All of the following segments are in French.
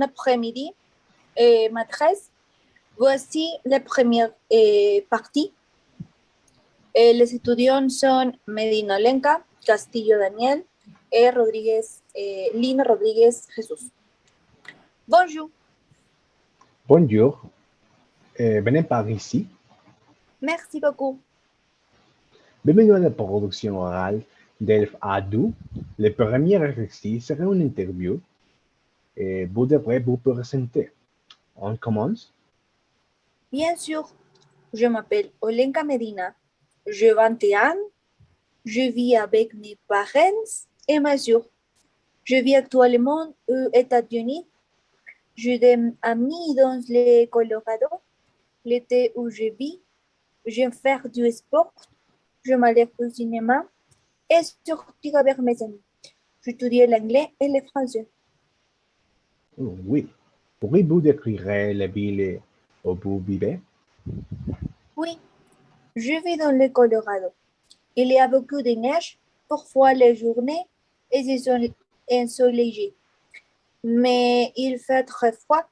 après-midi, maîtresse. Voici la première partie. Les étudiants sont Medina Lenka, Castillo Daniel et Lina Rodriguez Jesús. Bonjour. Bonjour. Venez par ici. Merci beaucoup. Bienvenue à la production orale d'Elf Adou. Le premier exercice sera une interview et vous devrez vous présenter. On commence? Bien sûr. Je m'appelle Olenka Medina. J'ai 21 ans. Je vis avec mes parents et ma soeur. Je vis actuellement aux États-Unis. J'ai des amis dans le Colorado. L'été où je vis, j'aime faire du sport. Je m'allais au cinéma et sortir avec mes amis. J'étudie l'anglais et le français. Oh, oui. Pourriez-vous décrire la ville où vous vivez? Oui, je vis dans le Colorado. Il y a beaucoup de neige. Parfois, les journées sont ensoleillées. Mais il fait très froid.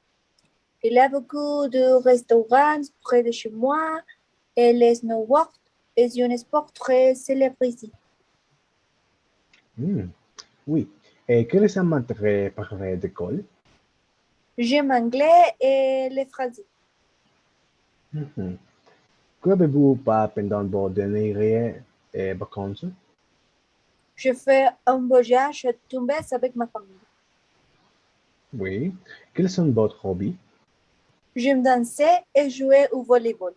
Il y a beaucoup de restaurants près de chez moi et le snowboard est un sport très célèbre ici. Oui. Et quel est votre parler d'école? J'aime l'anglais et le français. Qu'avez-vous pas pendant vos dernières vacances? Je fais un voyage à Tumbes avec ma famille. Oui. Quels sont vos hobbies? J'aime danser et jouer au volleyball.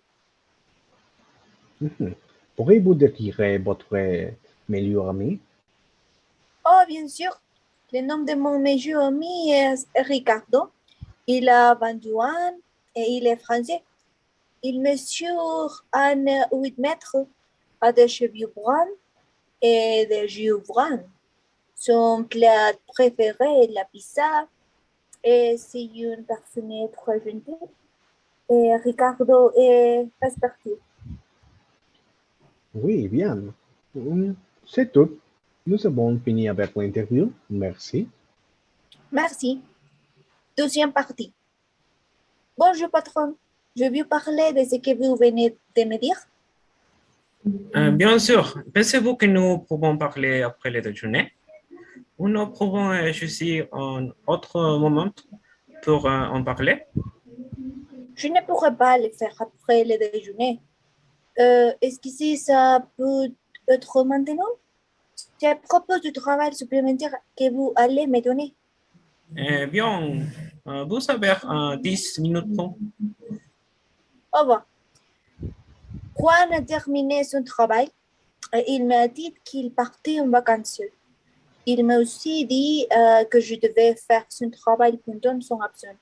Pourriez-vous décrire votre meilleur ami? Oh, bien sûr, le nom de mon meilleur ami est Ricardo. Il a 21 ans et il est français. Il mesure 8 mètres, a des cheveux bruns et des yeux bruns. Son plat préféré est la pizza et c'est une personne très gentille. Et Ricardo est respectueux. Oui, bien. C'est tout. Nous avons fini avec l'interview. Merci. Merci. Deuxième partie. Bonjour patron. Je veux parler de ce que vous venez de me dire. Bien sûr. Pensez-vous que nous pouvons parler après le déjeuner? Ou nous pouvons choisir un autre moment pour en parler? Je ne pourrais pas le faire après le déjeuner. Est-ce que si ça peut être maintenant? C'est à propos du travail supplémentaire que vous allez me donner. Bien, vous avez 10 minutes. Au revoir. Juan a terminé son travail et il m'a dit qu'il partait en vacances. Il m'a aussi dit que je devais faire son travail pendant son absence.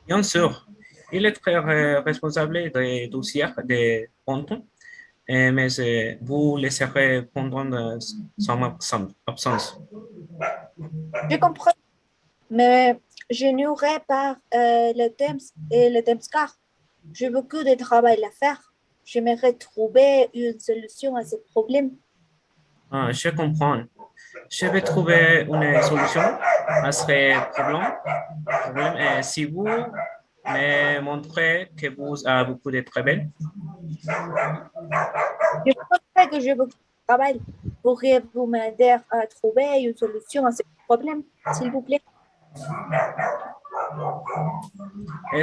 Bien sûr, il est très responsable des dossiers de compte, mais vous laisserez pendant son absence. Je comprends, mais je n'aurai pas le temps car j'ai beaucoup de travail à faire. J'aimerais trouver une solution à ce problème. Je comprends. Je vais trouver une solution à ce problème. Si vous me montrez que vous avez beaucoup de travail, Je pense que j'ai beaucoup de travail. Pourriez-vous m'aider à trouver une solution à ce problème, s'il vous plaît?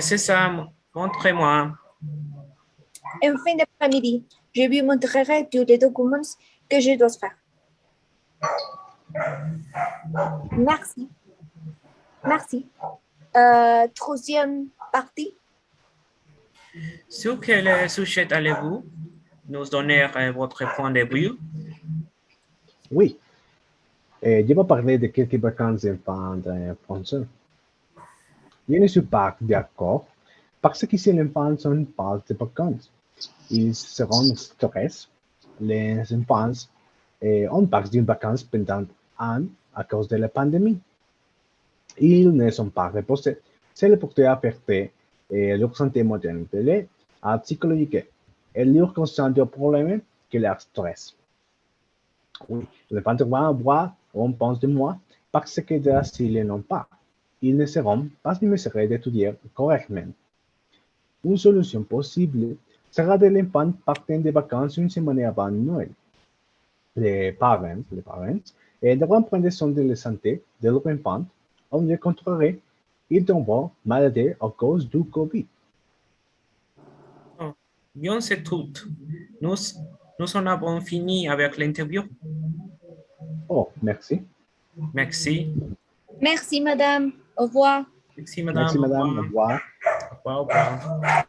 c'est ça, montrez-moi. En fin d'après-midi, je vous montrerai tous les documents que je dois faire. Merci. Merci. Troisième partie. Sur quel sujet allez-vous nous donner votre point de vue? Oui. Je vais parler de quelques vacances d'enfants français. Je ne suis pas d'accord parce que si les enfants sont pas de vacances, ils seront stressés. Les enfants ont pas de vacances pendant un an à cause de la pandémie. Ils ne sont pas reposés. C'est pour affecter leur santé mentale et psychologique et leur constant problème que leur stress. Oui, les enfants vont avoir, on pense de moi, parce que s'ils n'ont pas. ils ne seront pas en mesure d'étudier correctement. Une solution possible sera de l'enfant partant de vacances une semaine avant Noël. Les parents devront prendre soin de la santé de leur enfant. Au le contraire, ils tomberont malades à cause du Covid. Oh, bien, c'est tout. Nous, nous en avons fini avec l'interview. Oh, merci. Merci. Merci, madame. Au revoir. Merci, madame. Merci, Au madame. Au revoir. revoir. Au revoir. Au revoir.